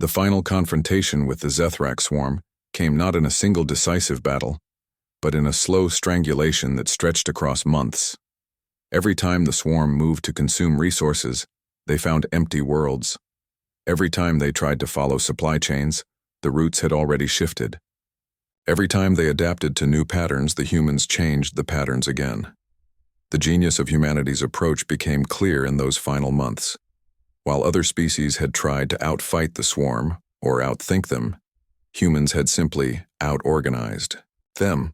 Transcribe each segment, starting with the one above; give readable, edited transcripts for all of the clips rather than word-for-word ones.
The final confrontation with the Zethrak swarm came not in a single decisive battle, but in a slow strangulation that stretched across months. Every time the swarm moved to consume resources, they found empty worlds. Every time they tried to follow supply chains, the routes had already shifted. Every time they adapted to new patterns, the humans changed the patterns again. The genius of humanity's approach became clear in those final months. While other species had tried to outfight the swarm, or outthink them, humans had simply out-organized them.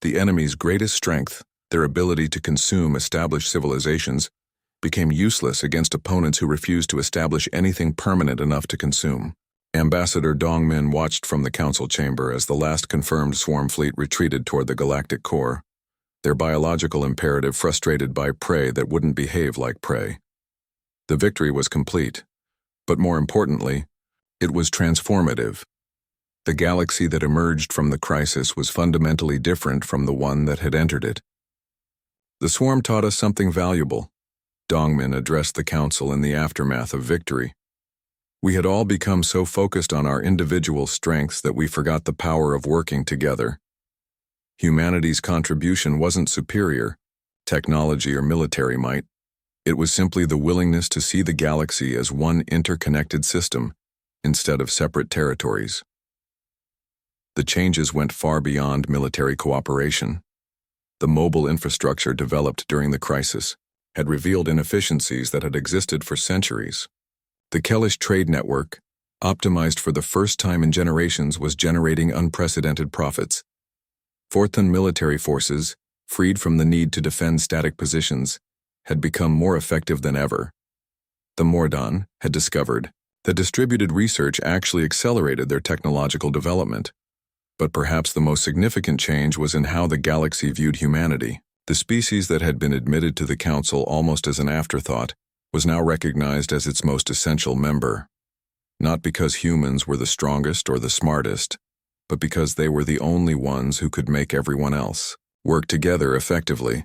The enemy's greatest strength, their ability to consume established civilizations, became useless against opponents who refused to establish anything permanent enough to consume. Ambassador Dongmin watched from the council chamber as the last confirmed swarm fleet retreated toward the galactic core, their biological imperative frustrated by prey that wouldn't behave like prey. The victory was complete, but more importantly, it was transformative. The galaxy that emerged from the crisis was fundamentally different from the one that had entered it. The swarm taught us something valuable. Dongmin addressed the council in the aftermath of victory. We had all become so focused on our individual strengths that we forgot the power of working together. Humanity's contribution wasn't superior, technology or military might. It was simply the willingness to see the galaxy as one interconnected system, instead of separate territories. The changes went far beyond military cooperation. The mobile infrastructure developed during the crisis had revealed inefficiencies that had existed for centuries. The Kellish trade network, optimized for the first time in generations, was generating unprecedented profits. Forthan military forces, freed from the need to defend static positions, had become more effective than ever. The Mordan had discovered that distributed research actually accelerated their technological development. But perhaps the most significant change was in how the galaxy viewed humanity. The species that had been admitted to the council almost as an afterthought was now recognized as its most essential member. Not because humans were the strongest or the smartest, but because they were the only ones who could make everyone else work together effectively.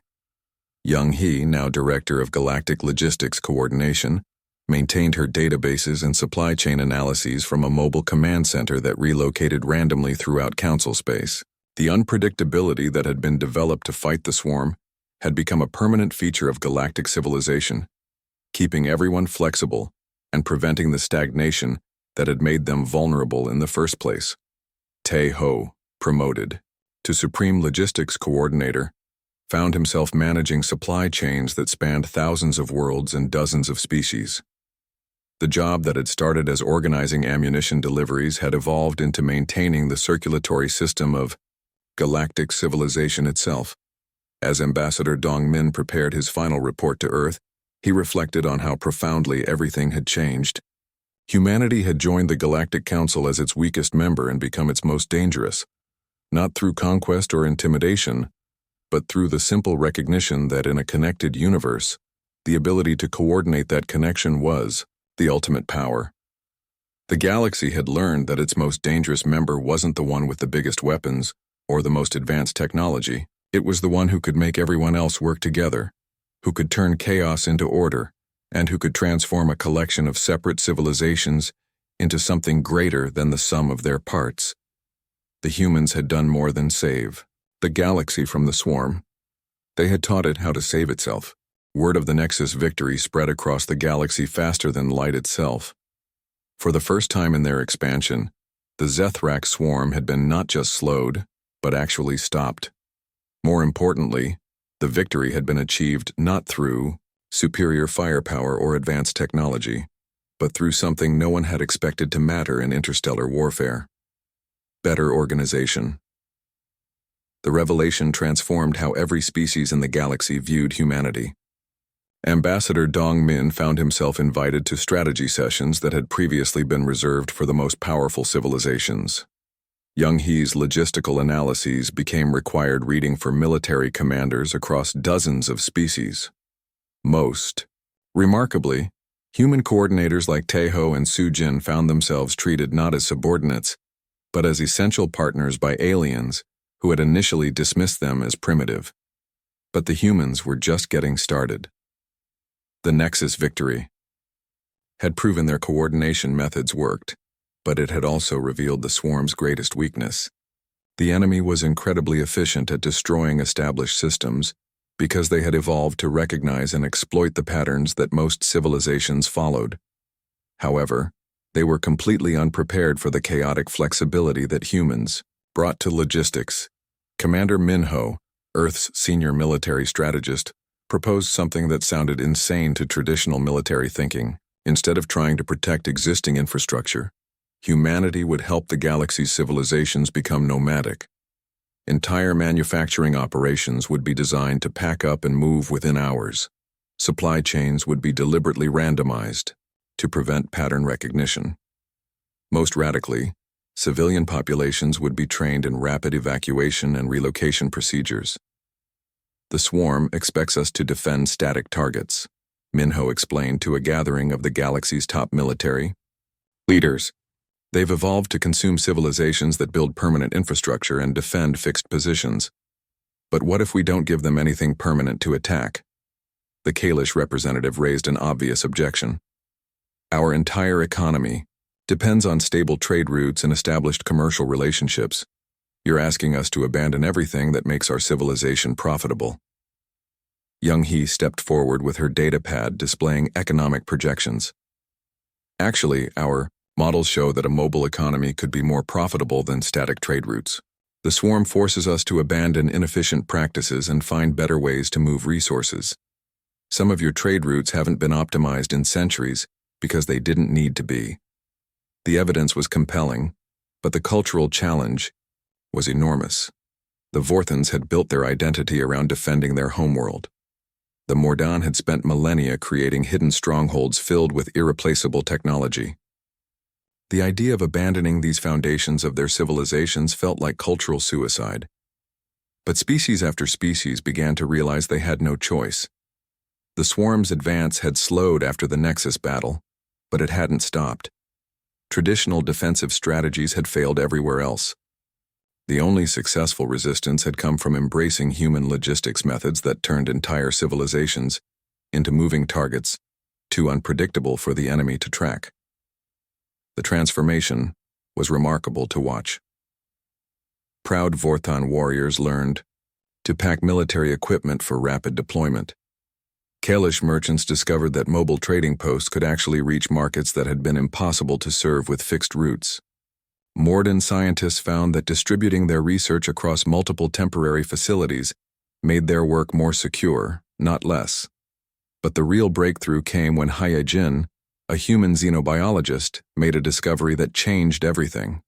Young He, now director of Galactic Logistics Coordination, maintained her databases and supply chain analyses from a mobile command center that relocated randomly throughout council space. The unpredictability that had been developed to fight the swarm had become a permanent feature of galactic civilization, keeping everyone flexible and preventing the stagnation that had made them vulnerable in the first place. Tae-ho, promoted to Supreme Logistics Coordinator, found himself managing supply chains that spanned thousands of worlds and dozens of species. The job that had started as organizing ammunition deliveries had evolved into maintaining the circulatory system of galactic civilization itself. As Ambassador Dongmin prepared his final report to Earth, he reflected on how profoundly everything had changed. Humanity had joined the Galactic Council as its weakest member and become its most dangerous, not through conquest or intimidation, but through the simple recognition that in a connected universe, the ability to coordinate that connection was the ultimate power. The galaxy had learned that its most dangerous member wasn't the one with the biggest weapons or the most advanced technology. It was the one who could make everyone else work together, who could turn chaos into order, and who could transform a collection of separate civilizations into something greater than the sum of their parts. The humans had done more than save the galaxy from the swarm. They had taught it how to save itself. Word of the Nexus victory spread across the galaxy faster than light itself. For the first time in their expansion, the Zethrak swarm had been not just slowed, but actually stopped. More importantly, the victory had been achieved not through superior firepower or advanced technology, but through something no one had expected to matter in interstellar warfare: better organization. The revelation transformed how every species in the galaxy viewed humanity. Ambassador Dongmin found himself invited to strategy sessions that had previously been reserved for the most powerful civilizations. Young He's logistical analyses became required reading for military commanders across dozens of species. Remarkably, human coordinators like Tae-ho and Su-jin found themselves treated not as subordinates, but as essential partners by aliens who had initially dismissed them as primitive. But the humans were just getting started. The Nexus victory had proven their coordination methods worked. But it had also revealed the swarm's greatest weakness. The enemy was incredibly efficient at destroying established systems because they had evolved to recognize and exploit the patterns that most civilizations followed. However, they were completely unprepared for the chaotic flexibility that humans brought to logistics. Commander Minho, Earth's senior military strategist, proposed something that sounded insane to traditional military thinking. Instead of trying to protect existing infrastructure, humanity would help the galaxy's civilizations become nomadic. Entire manufacturing operations would be designed to pack up and move within hours. Supply chains would be deliberately randomized to prevent pattern recognition. Most radically, civilian populations would be trained in rapid evacuation and relocation procedures. The swarm expects us to defend static targets, Minho explained to a gathering of the galaxy's top military leaders. They've evolved to consume civilizations that build permanent infrastructure and defend fixed positions. But what if we don't give them anything permanent to attack? The Kalish representative raised an obvious objection. Our entire economy depends on stable trade routes and established commercial relationships. You're asking us to abandon everything that makes our civilization profitable. Young He stepped forward with her datapad displaying economic projections. Actually, our models show that a mobile economy could be more profitable than static trade routes. The swarm forces us to abandon inefficient practices and find better ways to move resources. Some of your trade routes haven't been optimized in centuries because they didn't need to be. The evidence was compelling, but the cultural challenge was enormous. The Vorthans had built their identity around defending their homeworld. The Mordan had spent millennia creating hidden strongholds filled with irreplaceable technology. The idea of abandoning these foundations of their civilizations felt like cultural suicide. But species after species began to realize they had no choice. The swarm's advance had slowed after the Nexus battle, but it hadn't stopped. Traditional defensive strategies had failed everywhere else. The only successful resistance had come from embracing human logistics methods that turned entire civilizations into moving targets, too unpredictable for the enemy to track. The transformation was remarkable to watch. Proud Vorthon warriors learned to pack military equipment for rapid deployment. Kalish merchants discovered that mobile trading posts could actually reach markets that had been impossible to serve with fixed routes. Mordan scientists found that distributing their research across multiple temporary facilities made their work more secure, not less. But the real breakthrough came when Hyejin, a human xenobiologist, made a discovery that changed everything.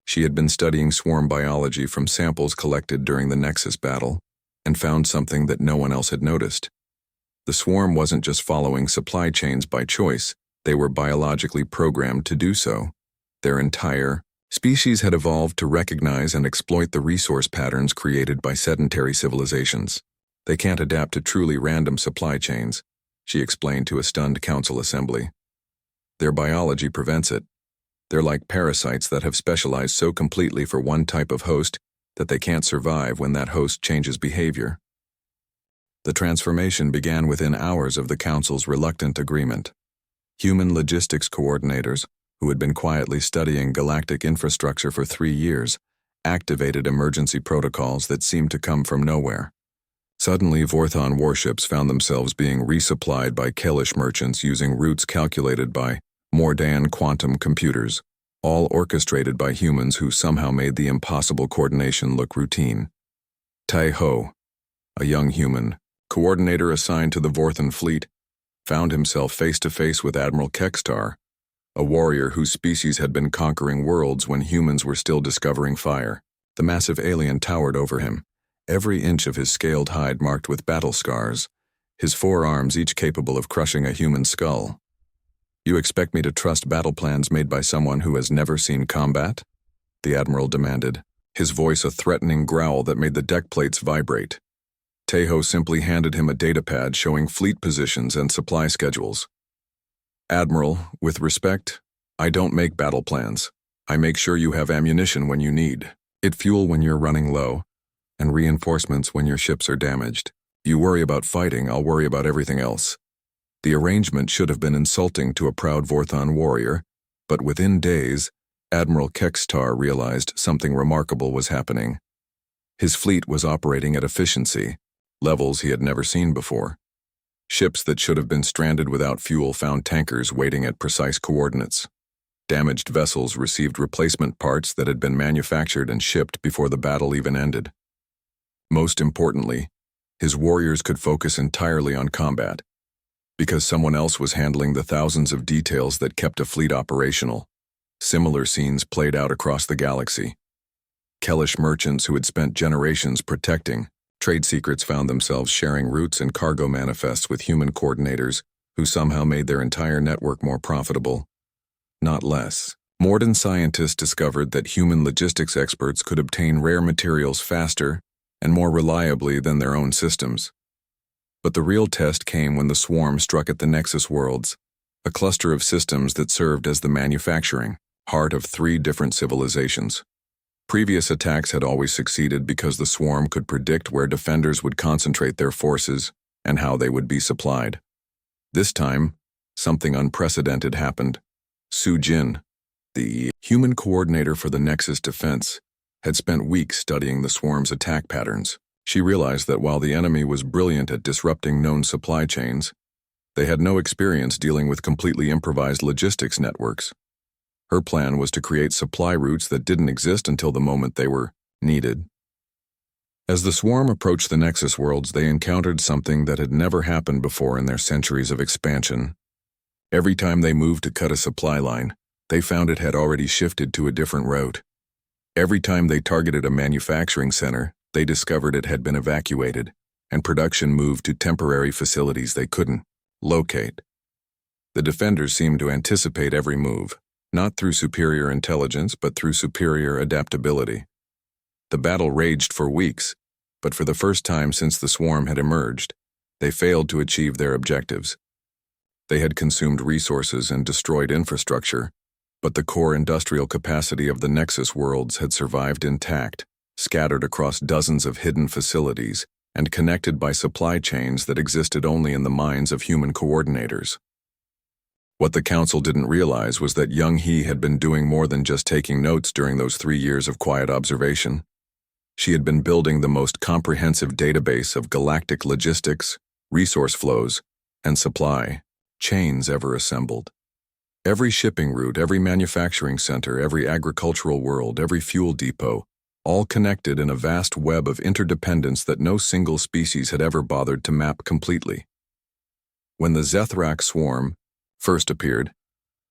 She had been studying swarm biology from samples collected during the Nexus battle and found something that no one else had noticed. The swarm wasn't just following supply chains by choice, they were biologically programmed to do so. Their entire species had evolved to recognize and exploit the resource patterns created by sedentary civilizations. They can't adapt to truly random supply chains, she explained to a stunned council assembly. Their biology prevents it. They're like parasites that have specialized so completely for one type of host that they can't survive when that host changes behavior. The transformation began within hours of the council's reluctant agreement. Human logistics coordinators, who had been quietly studying galactic infrastructure for 3 years, activated emergency protocols that seemed to come from nowhere. Suddenly, Vorthon warships found themselves being resupplied by Kalish merchants using routes calculated by Mordan quantum computers, all orchestrated by humans who somehow made the impossible coordination look routine. Tai Ho, a young human, coordinator assigned to the Vorthon fleet, found himself face-to-face with Admiral Kekstar, a warrior whose species had been conquering worlds when humans were still discovering fire. The massive alien towered over him, every inch of his scaled hide marked with battle scars, his 4 arms each capable of crushing a human skull. "You expect me to trust battle plans made by someone who has never seen combat?" the Admiral demanded, his voice a threatening growl that made the deck plates vibrate. Tejo simply handed him a datapad showing fleet positions and supply schedules. "Admiral, with respect, I don't make battle plans. I make sure you have ammunition when you need it, fuel when you're running low, and reinforcements when your ships are damaged. You worry about fighting, I'll worry about everything else." The arrangement should have been insulting to a proud Vorthon warrior, But within days, Admiral Kekstar realized something remarkable was happening. His fleet was operating at efficiency, levels he had never seen before. Ships that should have been stranded without fuel found tankers waiting at precise coordinates. Damaged vessels received replacement parts that had been manufactured and shipped before the battle even ended. Most importantly, his warriors could focus entirely on combat, because someone else was handling the thousands of details that kept a fleet operational. Similar scenes played out across the galaxy. Kellish merchants who had spent generations protecting trade secrets found themselves sharing routes and cargo manifests with human coordinators who somehow made their entire network more profitable, not less. Modern scientists discovered that human logistics experts could obtain rare materials faster and more reliably than their own systems. But the real test came when the swarm struck at the Nexus worlds, a cluster of systems that served as the manufacturing heart of 3 different civilizations. Previous attacks had always succeeded because the swarm could predict where defenders would concentrate their forces and how they would be supplied. This time, something unprecedented happened. Su Jin, the human coordinator for the Nexus defense, had spent weeks studying the swarm's attack patterns. She realized that while the enemy was brilliant at disrupting known supply chains, they had no experience dealing with completely improvised logistics networks. Her plan was to create supply routes that didn't exist until the moment they were needed. As the swarm approached the Nexus worlds, they encountered something that had never happened before in their centuries of expansion. Every time they moved to cut a supply line, they found it had already shifted to a different route. Every time they targeted a manufacturing center, they discovered it had been evacuated, and production moved to temporary facilities they couldn't locate. The defenders seemed to anticipate every move, not through superior intelligence but through superior adaptability. The battle raged for weeks, but for the first time since the swarm had emerged, they failed to achieve their objectives. They had consumed resources and destroyed infrastructure, but the core industrial capacity of the Nexus worlds had survived intact, scattered across dozens of hidden facilities and connected by supply chains that existed only in the minds of human coordinators. What the Council didn't realize was that young He had been doing more than just taking notes during those 3 years of quiet observation. She had been building the most comprehensive database of galactic logistics, resource flows, and supply chains ever assembled. Every shipping route, every manufacturing center, every agricultural world, every fuel depot, all connected in a vast web of interdependence that no single species had ever bothered to map completely. When the Zethrak swarm first appeared,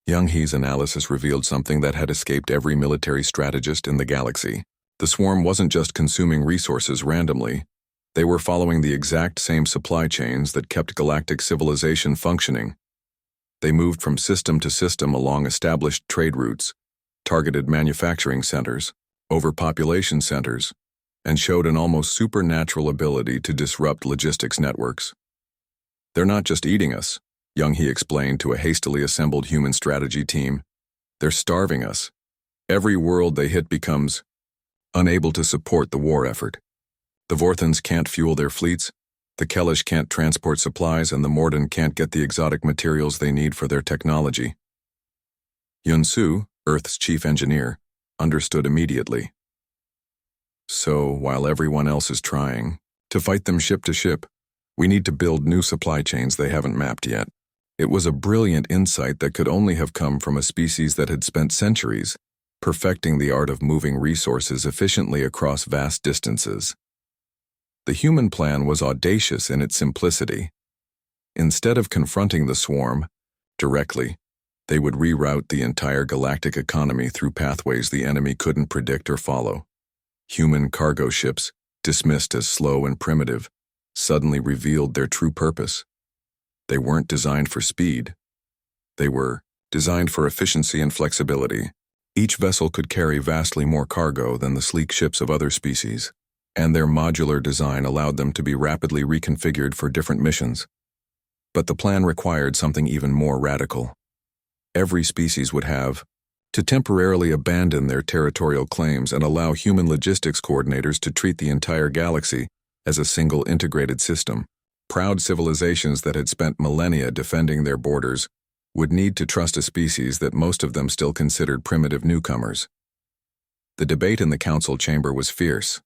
Young He's analysis revealed something that had escaped every military strategist in the galaxy. The swarm wasn't just consuming resources randomly. They were following the exact same supply chains that kept galactic civilization functioning. They moved from system to system along established trade routes, targeted manufacturing centers, overpopulation centers, and showed an almost supernatural ability to disrupt logistics networks. "They're not just eating us," Young He explained to a hastily assembled human strategy team. "They're starving us. Every world they hit becomes unable to support the war effort. The Vorthans can't fuel their fleets, the Kellish can't transport supplies, and the Morden can't get the exotic materials they need for their technology." Yun-Su, Earth's chief engineer, understood immediately. "So, while everyone else is trying to fight them ship to ship, we need to build new supply chains they haven't mapped yet." It was a brilliant insight that could only have come from a species that had spent centuries perfecting the art of moving resources efficiently across vast distances. The human plan was audacious in its simplicity. Instead of confronting the swarm directly, they would reroute the entire galactic economy through pathways the enemy couldn't predict or follow. Human cargo ships, dismissed as slow and primitive, suddenly revealed their true purpose. They weren't designed for speed. They were designed for efficiency and flexibility. Each vessel could carry vastly more cargo than the sleek ships of other species, and their modular design allowed them to be rapidly reconfigured for different missions. But the plan required something even more radical. Every species would have to temporarily abandon their territorial claims and allow human logistics coordinators to treat the entire galaxy as a single integrated system. Proud civilizations that had spent millennia defending their borders would need to trust a species that most of them still considered primitive newcomers. The debate in the council chamber was fierce.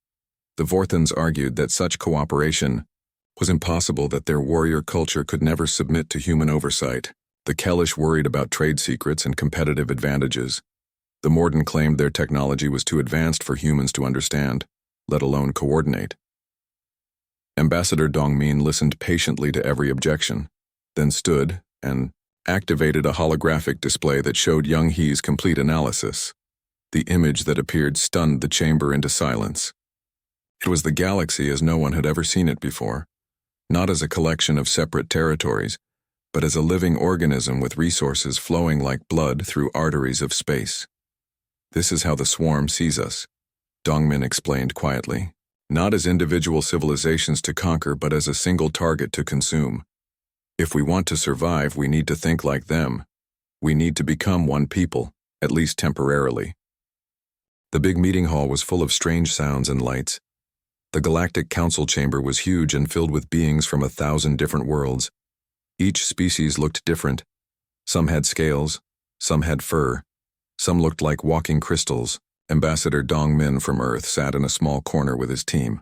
The Vorthons argued that such cooperation was impossible, that their warrior culture could never submit to human oversight. The Kellish worried about trade secrets and competitive advantages. The Morden claimed their technology was too advanced for humans to understand, let alone coordinate. Ambassador Dongmin listened patiently to every objection, then stood and activated a holographic display that showed Young He's complete analysis. The image that appeared stunned the chamber into silence. It was the galaxy as no one had ever seen it before, not as a collection of separate territories, but as a living organism with resources flowing like blood through arteries of space. This is how the swarm sees us, Dongmin explained quietly. Not as individual civilizations to conquer, but as a single target to consume. If we want to survive, we need to think like them. We need to become one people, at least temporarily. The big meeting hall was full of strange sounds and lights. The Galactic Council chamber was huge and filled with beings from 1,000 different worlds. Each species looked different. Some had scales, some had fur, some looked like walking crystals. Ambassador Dongmin from Earth sat in a small corner with his team.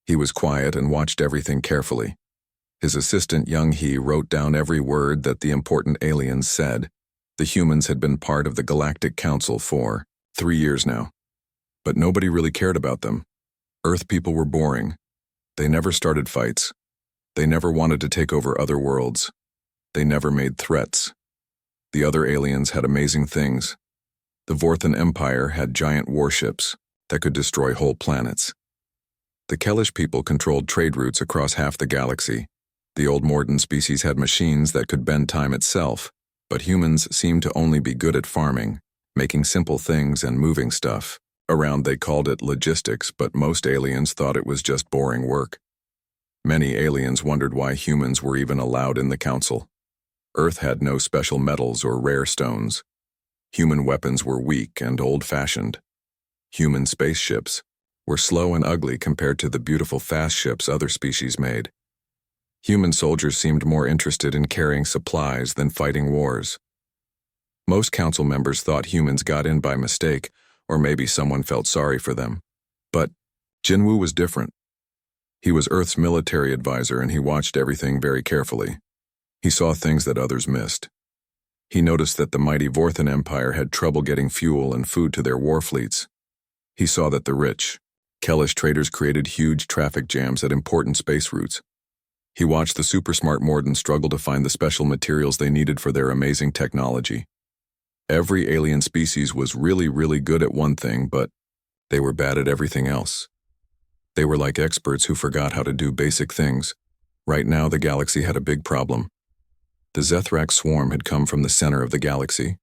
He was quiet and watched everything carefully. His assistant Young He wrote down every word that the important aliens said. The humans had been part of the Galactic Council for 3 years now. But nobody really cared about them. Earth people were boring. They never started fights. They never wanted to take over other worlds. They never made threats. The other aliens had amazing things. The Vorthon Empire had giant warships that could destroy whole planets. The Kellish people controlled trade routes across half the galaxy. The old Morden species had machines that could bend time itself, but humans seemed to only be good at farming, making simple things and moving stuff. Around they called it logistics, but most aliens thought it was just boring work. Many aliens wondered why humans were even allowed in the council. Earth had no special metals or rare stones. Human weapons were weak and old-fashioned. Human spaceships were slow and ugly compared to the beautiful fast ships other species made. Human soldiers seemed more interested in carrying supplies than fighting wars. Most council members thought humans got in by mistake, or maybe someone felt sorry for them. But Jinwu was different. He was Earth's military advisor, and he watched everything very carefully. He saw things that others missed. He noticed that the mighty Vorthon Empire had trouble getting fuel and food to their war fleets. He saw that the rich, Kellish traders created huge traffic jams at important space routes. He watched the super-smart Morden struggle to find the special materials they needed for their amazing technology. Every alien species was really good at one thing, but they were bad at everything else. They were like experts who forgot how to do basic things. Right now, the galaxy had a big problem. The Zethrak swarm had come from the center of the galaxy.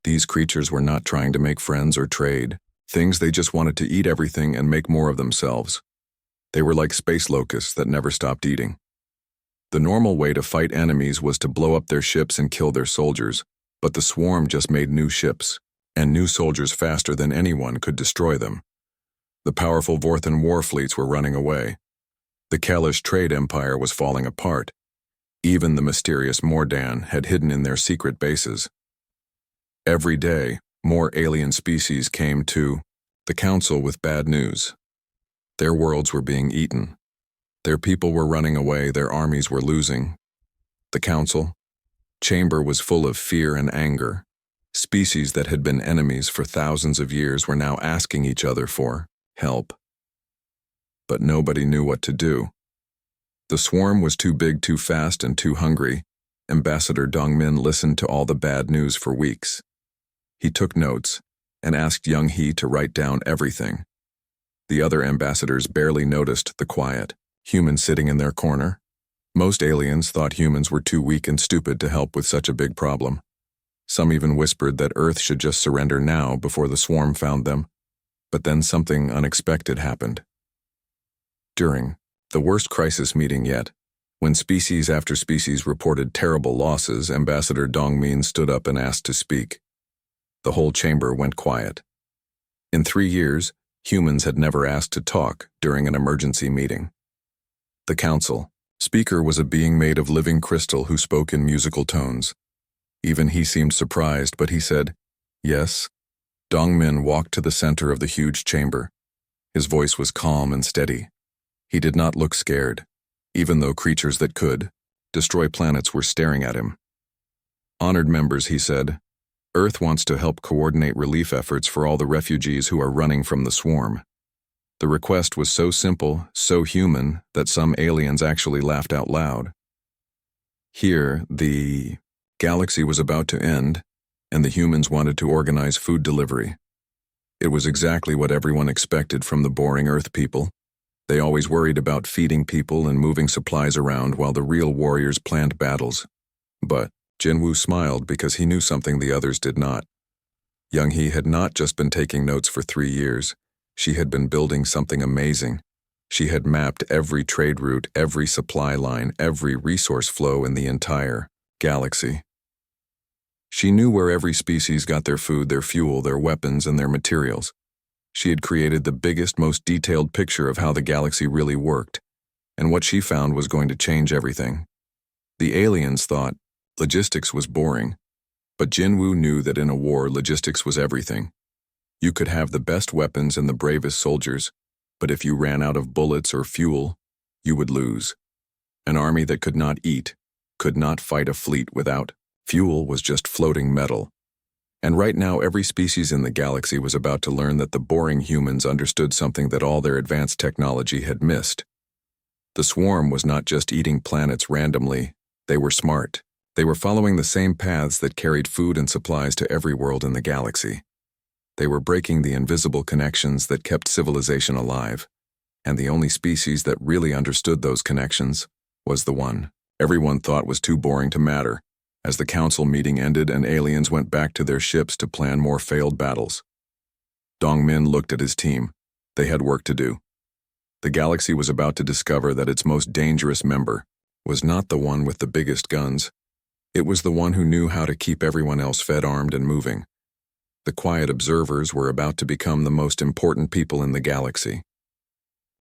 These creatures were not trying to make friends or trade. They just wanted to eat everything and make more of themselves. They were like space locusts that never stopped eating. The normal way to fight enemies was to blow up their ships and kill their soldiers, but the swarm just made new ships, and new soldiers faster than anyone could destroy them. The powerful Vorthon war fleets were running away. The Kellish trade empire was falling apart. Even the mysterious Mordan had hidden in their secret bases. Every day, more alien species came to the council with bad news. Their worlds were being eaten. Their people were running away, their armies were losing. The council chamber was full of fear and anger. Species that had been enemies for thousands of years were now asking each other for help. But nobody knew what to do. The swarm was too big, too fast, and too hungry. Ambassador Dongmin listened to all the bad news for weeks. He took notes and asked Young He to write down everything. The other ambassadors barely noticed the quiet humans sitting in their corner. Most aliens thought humans were too weak and stupid to help with such a big problem. Some even whispered that Earth should just surrender now before the swarm found them. But then something unexpected happened. During the worst crisis meeting yet, when species after species reported terrible losses, Ambassador Dongmin stood up and asked to speak. The whole chamber went quiet. In 3 years, humans had never asked to talk during an emergency meeting. The council speaker was a being made of living crystal who spoke in musical tones. Even he seemed surprised, but he said, "Yes." Dongmin walked to the center of the huge chamber. His voice was calm and steady. He did not look scared, even though creatures that could destroy planets were staring at him. "Honored members," he said, "Earth wants to help coordinate relief efforts for all the refugees who are running from the swarm." The request was so simple, so human, that some aliens actually laughed out loud. Here, the galaxy was about to end, and the humans wanted to organize food delivery. It was exactly what everyone expected from the boring Earth people. They always worried about feeding people and moving supplies around while the real warriors planned battles. But Jinwoo smiled because he knew something the others did not. Young-hee had not just been taking notes for 3 years. She had been building something amazing. She had mapped every trade route, every supply line, every resource flow in the entire galaxy. She knew where every species got their food, their fuel, their weapons, and their materials. She had created the biggest, most detailed picture of how the galaxy really worked, and what she found was going to change everything. The aliens thought logistics was boring, but Jinwoo knew that in a war, logistics was everything. You could have the best weapons and the bravest soldiers, but if you ran out of bullets or fuel, you would lose. An army that could not eat, could not fight a fleet without fuel was just floating metal. And right now, every species in the galaxy was about to learn that the boring humans understood something that all their advanced technology had missed. The swarm was not just eating planets randomly. They were smart. They were following the same paths that carried food and supplies to every world in the galaxy. They were breaking the invisible connections that kept civilization alive. And the only species that really understood those connections was the one everyone thought was too boring to matter. As the council meeting ended and aliens went back to their ships to plan more failed battles, Dongmin looked at his team. They had work to do. The galaxy was about to discover that its most dangerous member was not the one with the biggest guns. It was the one who knew how to keep everyone else fed, armed, and moving. The quiet observers were about to become the most important people in the galaxy.